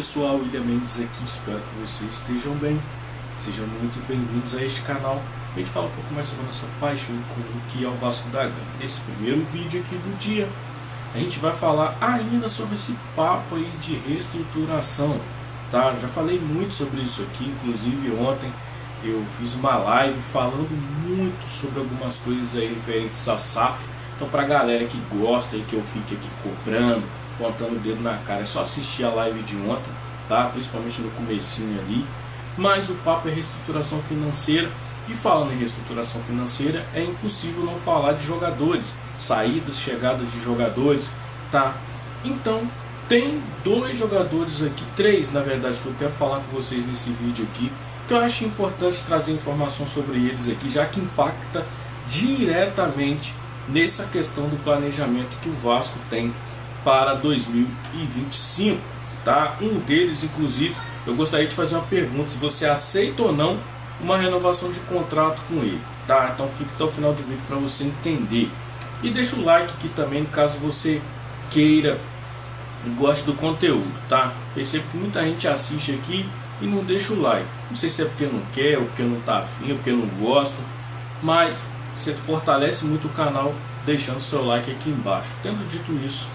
pessoal, William Mendes aqui, espero que vocês estejam bem. Sejam muito bem-vindos a este canal. A gente fala um pouco mais sobre a nossa paixão com o que é o Vasco da Gama. Nesse primeiro vídeo aqui do dia, a gente vai falar ainda sobre esse papo aí de reestruturação, tá? Já falei muito sobre isso aqui, inclusive ontem eu fiz uma live falando muito sobre algumas coisas aí referentes à SAF. Então pra galera que gosta e que eu fique aqui cobrando, botando o dedo na cara, é só assistir a live de ontem, tá? Principalmente no comecinho ali. Mas o papo é reestruturação financeira. E falando em reestruturação financeira, é impossível não falar de jogadores, saídas, chegadas de jogadores, tá? Então, tem dois jogadores aqui, três na verdade, que eu quero falar com vocês nesse vídeo aqui, que eu acho importante trazer informação sobre eles aqui, já que impacta diretamente nessa questão do planejamento que o Vasco tem para 2025, tá? Um deles, inclusive, eu gostaria de fazer uma pergunta, se você aceita ou não uma renovação de contrato com ele, tá? Então fica até o final do vídeo para você entender. E deixa o like aqui também, caso você queira e goste do conteúdo, tá? Percebo que muita gente assiste aqui e não deixa o like. Não sei se é porque não quer, ou porque não tá afim, ou porque não gosta, mas você fortalece muito o canal deixando seu like aqui embaixo. Tendo dito isso,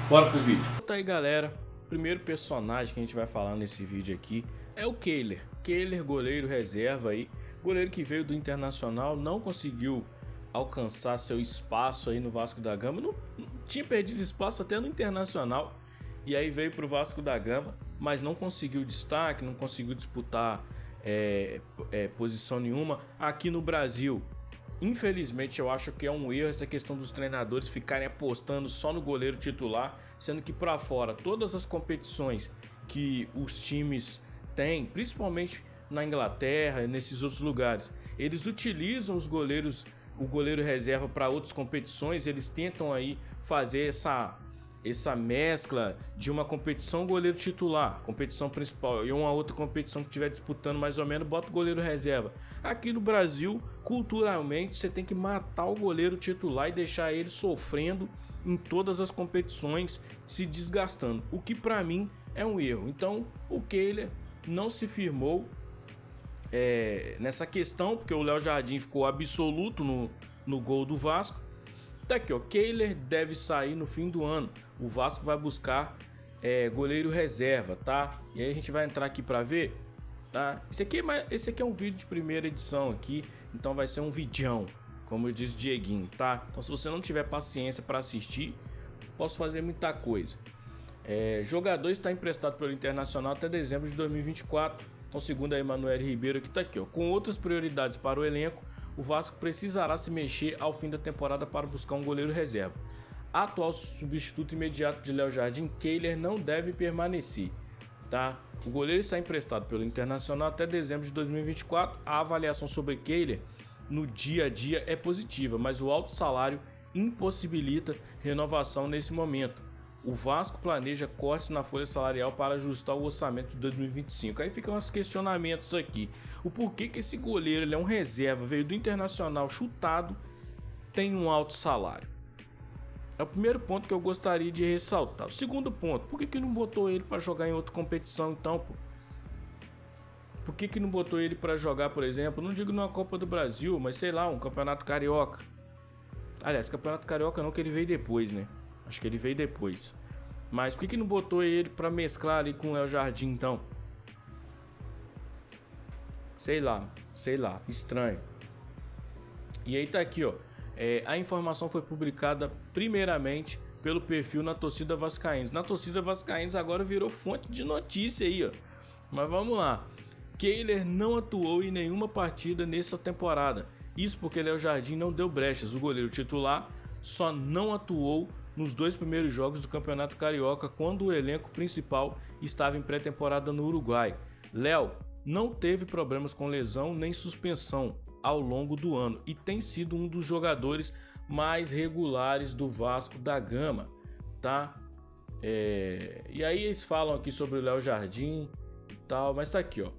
bora pro vídeo. Tá aí, galera. O primeiro personagem que a gente vai falar nesse vídeo aqui é o Kehler. Kehler, goleiro reserva aí, goleiro que veio do Internacional, não conseguiu alcançar seu espaço aí no Vasco da Gama, não tinha perdido espaço até no Internacional, e aí veio pro Vasco da Gama, mas não conseguiu destaque, não conseguiu disputar posição nenhuma aqui no Brasil. Infelizmente, eu acho que é um erro essa questão dos treinadores ficarem apostando só no goleiro titular, sendo que para fora, todas as competições que os times têm, principalmente na Inglaterra e nesses outros lugares, eles utilizam os goleiros, o goleiro reserva para outras competições, eles tentam aí fazer essa mescla de uma competição goleiro titular, competição principal, e uma outra competição que estiver disputando mais ou menos, bota o goleiro reserva. Aqui no Brasil, culturalmente, você tem que matar o goleiro titular e deixar ele sofrendo em todas as competições, se desgastando, o que para mim é um erro. Então o Kehler não se firmou nessa questão, porque o Léo Jardim ficou absoluto no gol do Vasco. Tá aqui, ó, Kehler deve sair no fim do ano. O Vasco vai buscar goleiro reserva, tá? E aí a gente vai entrar aqui para ver, tá? Esse aqui é um vídeo de primeira edição aqui, então vai ser um vidão, como eu disse Dieguinho, tá? Então se você não tiver paciência para assistir, posso fazer muita coisa. Jogador está emprestado pelo Internacional até dezembro de 2024. Então, segundo a Emanuele Ribeiro, que tá aqui, ó, com outras prioridades para o elenco, o Vasco precisará se mexer ao fim da temporada para buscar um goleiro reserva. Atual substituto imediato de Léo Jardim, Kehler não deve permanecer, tá? O goleiro está emprestado pelo Internacional até dezembro de 2024. A avaliação sobre Kehler no dia a dia é positiva, mas o alto salário impossibilita renovação nesse momento. O Vasco planeja cortes na folha salarial para ajustar o orçamento de 2025. Aí ficam os questionamentos aqui. O porquê que esse goleiro, ele é um reserva, veio do Internacional chutado, tem um alto salário? É o primeiro ponto que eu gostaria de ressaltar. O segundo ponto, por que não botou ele para jogar em outra competição então, pô? Por que não botou ele para jogar, por exemplo, não digo numa Copa do Brasil, mas sei lá, um Campeonato Carioca? Aliás, Campeonato Carioca não, que ele veio depois, né? Acho que ele veio depois. Mas por que não botou ele para mesclar ali com o Léo Jardim então? Sei lá, estranho. E aí tá aqui, ó. A informação foi publicada primeiramente pelo perfil na Torcida Vascaínos. Na Torcida Vascaínos agora virou fonte de notícia aí, ó. Mas vamos lá. Kehler não atuou em nenhuma partida nessa temporada. Isso porque Léo Jardim não deu brechas. O goleiro titular só não atuou nos dois primeiros jogos do Campeonato Carioca, quando o elenco principal estava em pré-temporada no Uruguai. Léo não teve problemas com lesão nem suspensão ao longo do ano e tem sido um dos jogadores mais regulares do Vasco da Gama, tá? E aí eles falam aqui sobre o Léo Jardim e tal, mas tá aqui, ó.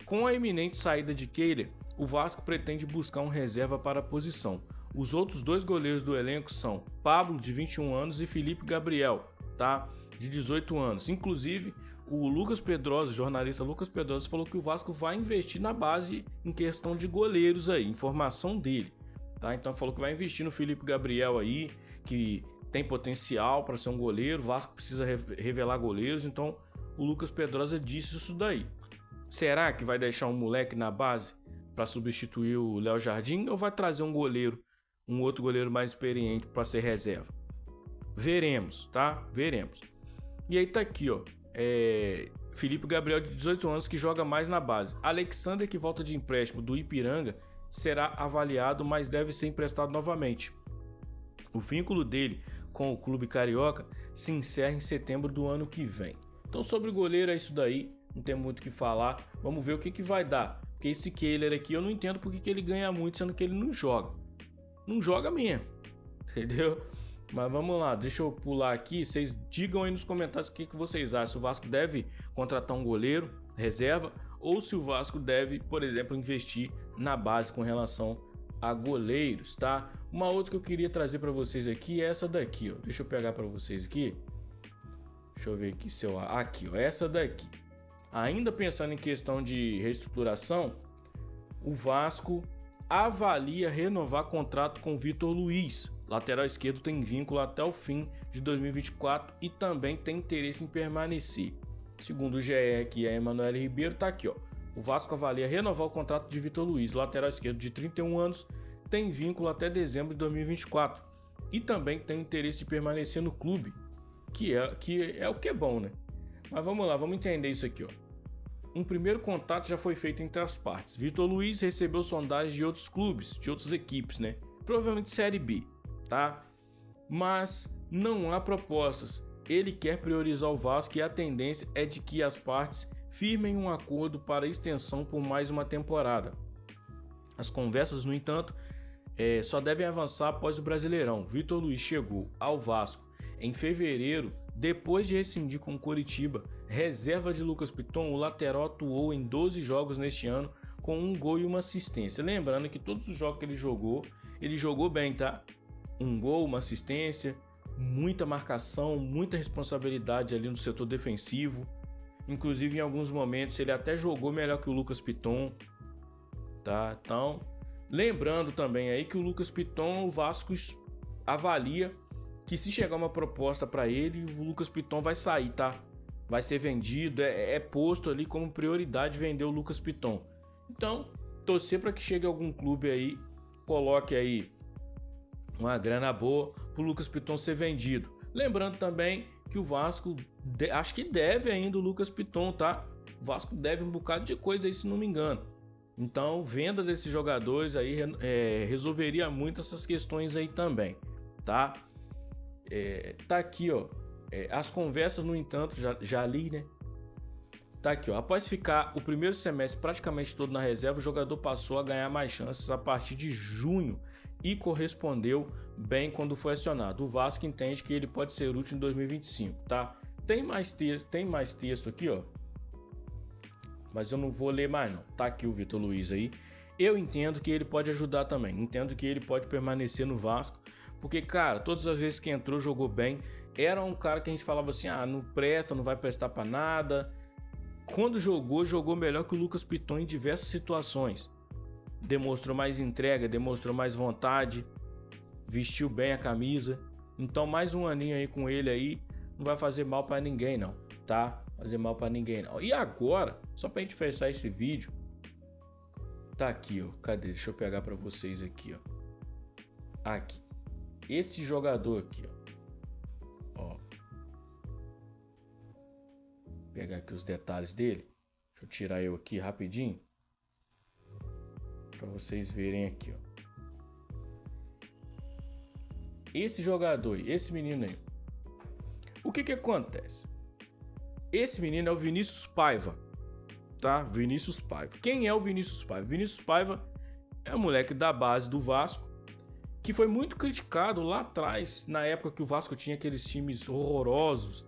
Com a iminente saída de Kehler, o Vasco pretende buscar um reserva para a posição. Os outros dois goleiros do elenco são Pablo, de 21 anos, e Felipe Gabriel, tá? De 18 anos. Inclusive, o Lucas Pedrosa, jornalista Lucas Pedrosa, falou que o Vasco vai investir na base em questão de goleiros aí, informação dele, tá? Então falou que vai investir no Felipe Gabriel aí, que tem potencial para ser um goleiro, o Vasco precisa revelar goleiros, então o Lucas Pedrosa disse isso daí. Será que vai deixar um moleque na base para substituir o Léo Jardim ou vai trazer um goleiro, um outro goleiro mais experiente para ser reserva? Veremos, tá? Veremos. E aí tá aqui, ó. Felipe Gabriel, de 18 anos, que joga mais na base. Alexander, que volta de empréstimo do Ipiranga, será avaliado, mas deve ser emprestado novamente. O vínculo dele com o clube carioca se encerra em setembro do ano que vem. Então, sobre o goleiro é isso daí. Não tem muito o que falar. Vamos ver o que vai dar. Porque esse Kehler aqui eu não entendo porque que ele ganha muito, sendo que ele não joga. Não joga mesmo. Entendeu? Mas vamos lá, deixa eu pular aqui. Vocês digam aí nos comentários o que vocês acham. Se o Vasco deve contratar um goleiro reserva ou se o Vasco deve, por exemplo, investir na base com relação a goleiros, tá? Uma outra que eu queria trazer para vocês aqui é essa daqui, ó. Deixa eu pegar para vocês aqui. Deixa eu ver aqui se eu... Aqui, ó, essa daqui. Ainda pensando em questão de reestruturação, o Vasco avalia renovar contrato com o Vitor Luiz. Lateral esquerdo tem vínculo até o fim de 2024 e também tem interesse em permanecer. Segundo o GE, que é Emanuele Ribeiro, tá aqui, ó. O Vasco avalia renovar o contrato de Vitor Luiz, lateral esquerdo de 31 anos, tem vínculo até dezembro de 2024 e também tem interesse de permanecer no clube, que é o que é bom, né? Mas vamos lá, vamos entender isso aqui, ó. Um primeiro contato já foi feito entre as partes. Vitor Luiz recebeu sondagens de outros clubes, de outras equipes, né? Provavelmente Série B, tá? Mas não há propostas. Ele quer priorizar o Vasco e a tendência é de que as partes firmem um acordo para extensão por mais uma temporada. As conversas, no entanto, só devem avançar após o Brasileirão. Vitor Luiz chegou ao Vasco em fevereiro, depois de rescindir com o Coritiba. Reserva de Lucas Piton, o lateral atuou em 12 jogos neste ano com um gol e uma assistência. Lembrando que todos os jogos que ele jogou bem, tá? Um gol, uma assistência, muita marcação, muita responsabilidade ali no setor defensivo. Inclusive, em alguns momentos, ele até jogou melhor que o Lucas Piton, tá? Então, lembrando também aí que o Lucas Piton, o Vasco avalia que se chegar uma proposta para ele, o Lucas Piton vai sair, tá? Vai ser vendido, é posto ali como prioridade vender o Lucas Piton. Então, torcer para que chegue algum clube aí, coloque aí uma grana boa pro Lucas Piton ser vendido. Lembrando também que o Vasco, acho que deve ainda o Lucas Piton, tá? O Vasco deve um bocado de coisa aí, se não me engano. Então, venda desses jogadores aí resolveria muito essas questões aí também, tá? Tá aqui, ó. As conversas, no entanto, já li, né? Tá aqui, ó. Após ficar o primeiro semestre praticamente todo na reserva, o jogador passou a ganhar mais chances a partir de junho e correspondeu bem quando foi acionado. O Vasco entende que ele pode ser útil em 2025, tá? Tem mais texto aqui, ó. Mas eu não vou ler mais, não. Tá aqui o Vitor Luiz aí. Eu entendo que ele pode ajudar também. Entendo que ele pode permanecer no Vasco. Porque, cara, todas as vezes que entrou, jogou bem. Era um cara que a gente falava assim, não presta, não vai prestar pra nada. Quando jogou melhor que o Lucas Piton em diversas situações. Demonstrou mais entrega, demonstrou mais vontade. Vestiu bem a camisa. Então, mais um aninho aí com ele aí. Não vai fazer mal pra ninguém, não. Tá? Fazer mal pra ninguém, não. E agora, só pra gente fechar esse vídeo. Tá aqui, ó. Cadê? Deixa eu pegar pra vocês aqui, ó. Aqui. Esse jogador aqui, ó. Vou pegar aqui os detalhes dele. Deixa eu tirar eu aqui rapidinho. Pra vocês verem aqui, ó. Esse jogador, esse menino aí. O que acontece? Esse menino é o Vinícius Paiva. Tá? Vinícius Paiva. Quem é o Vinícius Paiva? Vinícius Paiva é um moleque da base do Vasco que foi muito criticado lá atrás, na época que o Vasco tinha aqueles times horrorosos.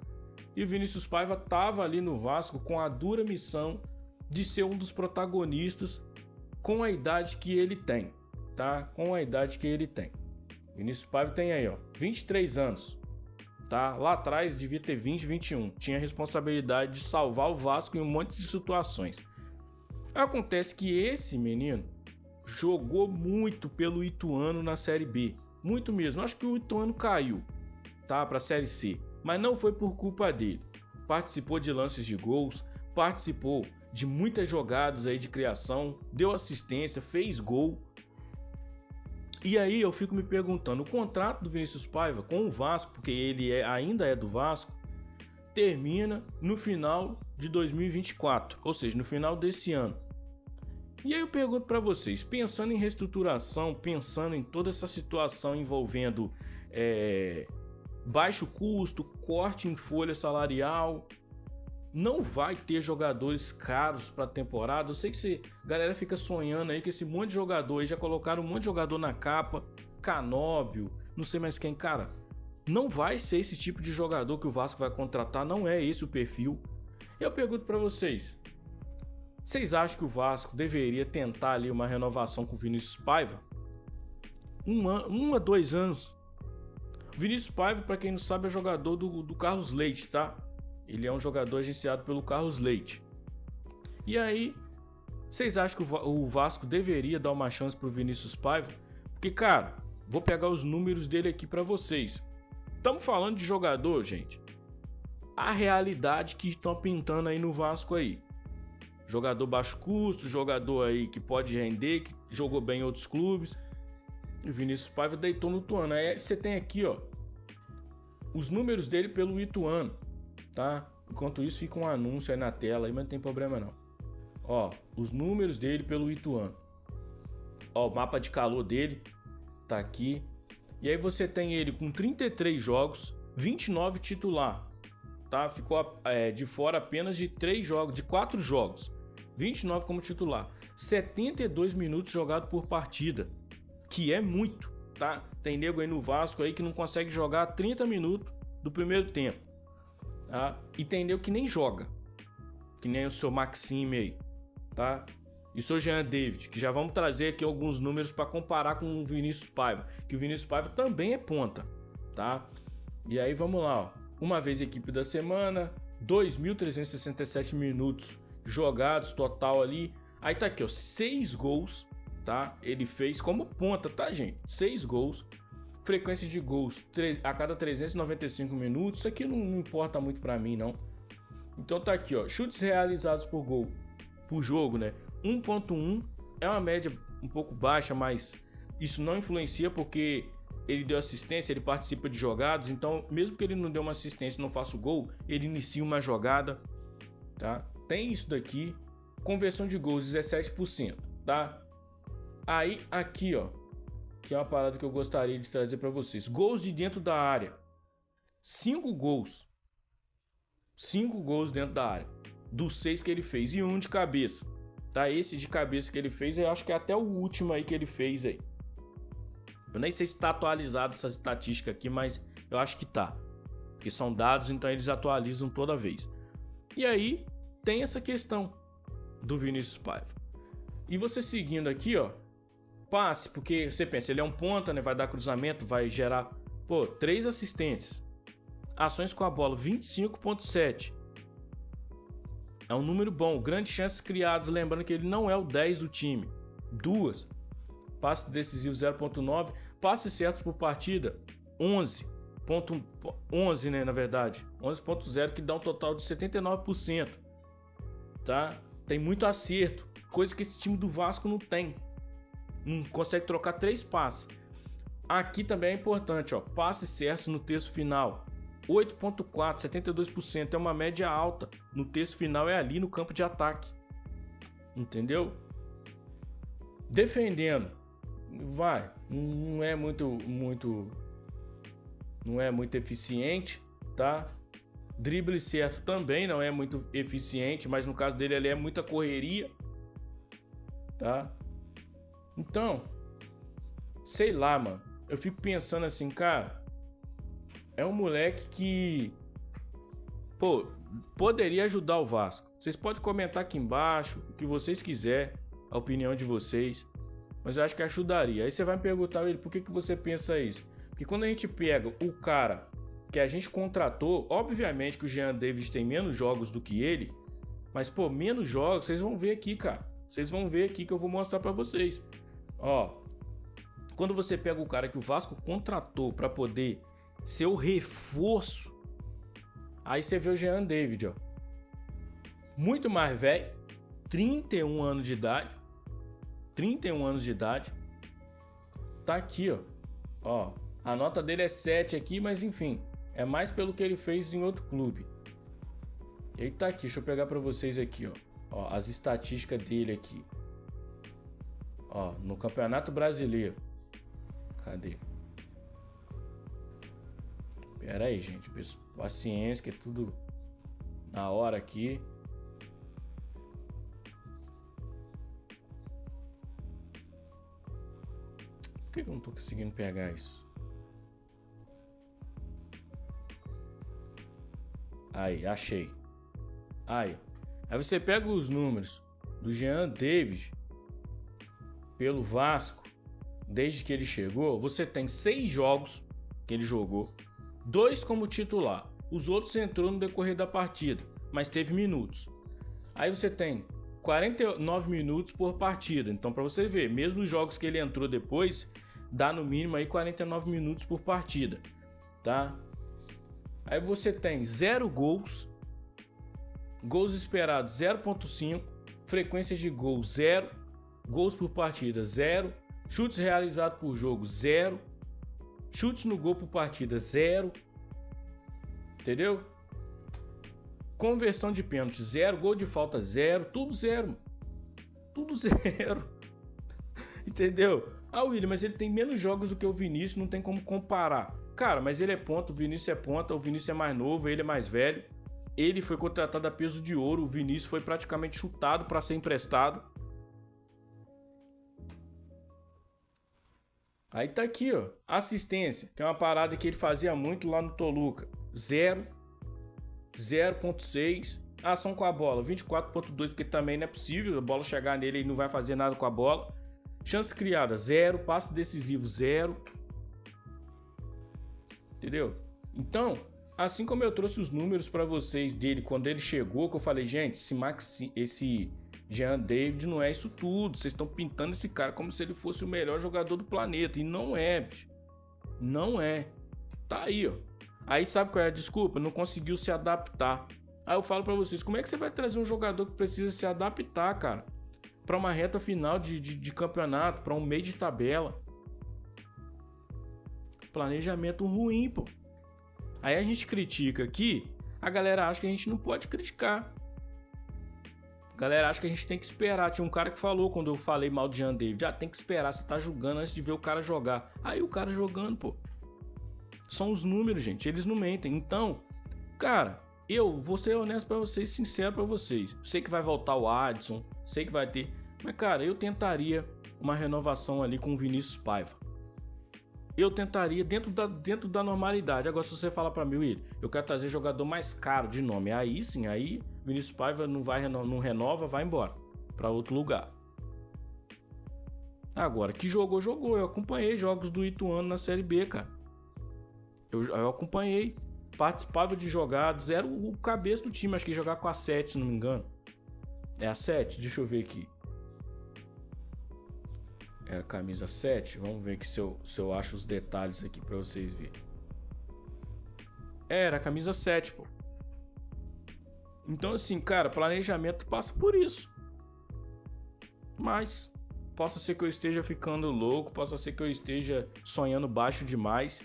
E o Vinícius Paiva estava ali no Vasco com a dura missão de ser um dos protagonistas com a idade que ele tem, tá? Com a idade que ele tem. Vinícius Paiva tem aí, ó, 23 anos. tá? Lá atrás devia ter 20, 21. Tinha a responsabilidade de salvar o Vasco em um monte de situações. Acontece que esse menino jogou muito pelo Ituano na Série B. Muito mesmo. Acho que o Ituano caiu, tá? Pra Série C. Mas não foi por culpa dele. Participou de lances de gols, participou de muitas jogadas aí de criação, deu assistência, fez gol. E aí eu fico me perguntando, o contrato do Vinícius Paiva com o Vasco, porque ele ainda é do Vasco, termina no final de 2024, ou seja, no final desse ano. E aí eu pergunto para vocês, pensando em reestruturação, pensando em toda essa situação envolvendo baixo custo, corte em folha salarial, não vai ter jogadores caros para a temporada. Eu sei que a galera fica sonhando aí que esse monte de jogador aí, já colocaram um monte de jogador na capa, Canóbio, não sei mais quem, cara. Não vai ser esse tipo de jogador que o Vasco vai contratar, não é esse o perfil. Eu pergunto para vocês, vocês acham que o Vasco deveria tentar ali uma renovação com o Vinícius Paiva? 2 anos. Vinícius Paiva, para quem não sabe, é jogador do Carlos Leite, tá? Ele é um jogador agenciado pelo Carlos Leite. E aí, vocês acham que o Vasco deveria dar uma chance pro Vinícius Paiva? Porque, cara, vou pegar os números dele aqui para vocês. Estamos falando de jogador, gente. A realidade que estão pintando aí no Vasco aí. Jogador baixo custo, jogador aí que pode render, que jogou bem em outros clubes. E o Vinícius Paiva deitou no Ituano. Aí você tem aqui, ó, os números dele pelo Ituano, tá? Enquanto isso fica um anúncio aí na tela, aí, mas não tem problema não. Ó, os números dele pelo Ituano. Ó, o mapa de calor dele tá aqui. E aí você tem ele com 33 jogos, 29 titular, tá? Ficou de fora apenas de 4 jogos. 29 como titular. 72 minutos jogado por partida, que é muito, tá? Tem nego aí no Vasco aí que não consegue jogar 30 minutos do primeiro tempo, tá? E tem nego que nem joga, que nem o seu Maxime aí, tá? E o seu Jean David, que já vamos trazer aqui alguns números para comparar com o Vinícius Paiva, que o Vinícius Paiva também é ponta, tá? E aí vamos lá, ó. Uma vez equipe da semana, 2.367 minutos jogados total ali. Aí tá aqui, ó, 6 gols, tá? Ele fez como ponta, tá, gente? 6 gols. Frequência de gols a cada 395 minutos. Isso aqui não importa muito pra mim, não. Então tá aqui, ó. Chutes realizados por gol, por jogo, né? 1.1 é uma média um pouco baixa, mas isso não influencia porque ele deu assistência, ele participa de jogadas. Então, mesmo que ele não dê uma assistência e não faça o gol, ele inicia uma jogada, tá? Tem isso daqui. Conversão de gols, 17%, tá? Aí, aqui, ó, que é uma parada que eu gostaria de trazer para vocês. Gols de dentro da área. 5 gols. 5 gols dentro da área. Dos 6 que ele fez. E 1 de cabeça. Tá? Esse de cabeça que ele fez, eu acho que é até o último aí que ele fez aí. Eu nem sei se está atualizado essa estatística aqui, mas eu acho que tá. Porque são dados, então eles atualizam toda vez. E aí, tem essa questão do Vinícius Paiva. E você seguindo aqui, ó. Passe, porque você pensa, ele é um ponta, né? Vai dar cruzamento, vai gerar, 3 assistências. Ações com a bola, 25.7. É um número bom. Grandes chances criadas, lembrando que ele não é o 10 do time. 2. Passe decisivo, 0.9. Passes certos por partida, 11, né, na verdade. 11.0, que dá um total de 79%. Tá? Tem muito acerto. Coisa que esse time do Vasco não tem. Não consegue trocar 3 passes. Aqui também é importante, ó. Passes certos no terço final. 8.4, 72%. É uma média alta. No terço final é ali no campo de ataque. Entendeu? Defendendo. Não é muito eficiente, tá? Drible certo também não é muito eficiente, mas no caso dele ali é muita correria, tá? Então, sei lá, mano. Eu fico pensando assim, cara, é um moleque que, poderia ajudar o Vasco. Vocês podem comentar aqui embaixo o que vocês quiserem, a opinião de vocês, mas eu acho que ajudaria. Aí você vai me perguntar, ele, por que você pensa isso? Porque quando a gente pega o cara que a gente contratou, obviamente que o Jean David tem menos jogos do que ele, mas, pô, menos jogos, vocês vão ver aqui, cara. Vocês vão ver aqui que eu vou mostrar pra vocês. Ó, quando você pega o cara que o Vasco contratou pra poder ser o reforço, aí você vê o Jean David, ó. Muito mais velho, 31 anos de idade. 31 anos de idade. Tá aqui, ó. Ó, a nota dele é 7 aqui, mas enfim, é mais pelo que ele fez em outro clube. Ele tá aqui, deixa eu pegar pra vocês aqui, ó. Ó, as estatísticas dele aqui. Ó, no Campeonato Brasileiro. Cadê? Pera aí, gente. Paciência, que é tudo na hora aqui. Por que eu não tô conseguindo pegar isso? Aí, achei. Aí você pega os números do Jean David pelo Vasco, desde que ele chegou, você tem 6 jogos que ele jogou, 2 como titular, os outros entrou no decorrer da partida, mas teve minutos. Aí você tem 49 minutos por partida, então para você ver, mesmo os jogos que ele entrou depois, dá no mínimo aí 49 minutos por partida, tá? Aí você tem 0 gols, gols esperados 0.5, frequência de gols 0, gols por partida 0, chutes realizados por jogo 0, chutes no gol por partida 0, entendeu? Conversão de pênalti 0, gol de falta 0, tudo 0, tudo 0, entendeu? Ah, William, mas ele tem menos jogos do que o Vinícius, não tem como comparar. Cara, mas ele é ponta, o Vinícius é ponta, o Vinícius é mais novo, ele é mais velho. Ele foi contratado a peso de ouro, o Vinícius foi praticamente chutado para ser emprestado. Aí tá aqui, ó, assistência, que é uma parada que ele fazia muito lá no Toluca. 0, 0.6, ação com a bola, 24.2, porque também não é possível a bola chegar nele e ele não vai fazer nada com a bola. Chance criada, 0, passe decisivo, 0. Entendeu? Então, assim como eu trouxe os números para vocês dele quando ele chegou, que eu falei, gente, esse Jean David não é isso tudo. Vocês estão pintando esse cara como se ele fosse o melhor jogador do planeta. E não é, bicho. Não é. Tá aí, ó. Aí sabe qual é a desculpa? Não conseguiu se adaptar. Aí eu falo para vocês, como é que você vai trazer um jogador que precisa se adaptar, cara? Para uma reta final de campeonato, para um meio de tabela. Planejamento ruim, pô. Aí a gente critica aqui, a galera acha que a gente não pode criticar. A galera acha que a gente tem que esperar. Tinha um cara que falou quando eu falei mal de Jean David, tem que esperar, você tá julgando antes de ver o cara jogar. Aí o cara jogando, pô. São os números, gente, eles não mentem. Então, cara, eu vou ser honesto pra vocês, sincero pra vocês. Sei que vai voltar o Adson, sei que vai ter, mas cara, eu tentaria uma renovação ali com o Vinícius Paiva. Eu tentaria dentro da normalidade. Agora, se você falar pra mim, Will, eu quero trazer jogador mais caro de nome, aí sim, aí Vinícius Paiva não renova, vai embora pra outro lugar. Agora, que jogou. Eu acompanhei jogos do Ituano na Série B, cara. Eu acompanhei, participava de jogadas, era o cabeça do time, acho que ia jogar com a 7, se não me engano. É a 7? Deixa eu ver aqui. Era camisa 7. Vamos ver aqui se eu acho os detalhes aqui pra vocês verem. Era a camisa 7, pô. Então assim, cara, planejamento passa por isso. Mas possa ser que eu esteja ficando louco, possa ser que eu esteja sonhando baixo demais.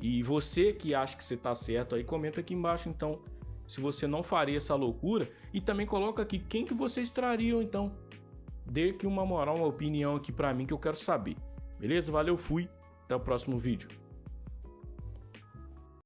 E você que acha que você tá certo aí, comenta aqui embaixo então se você não faria essa loucura. E também coloca aqui quem que vocês trariam então. Dê aqui uma moral, uma opinião aqui pra mim que eu quero saber. Beleza? Valeu, fui. Até o próximo vídeo.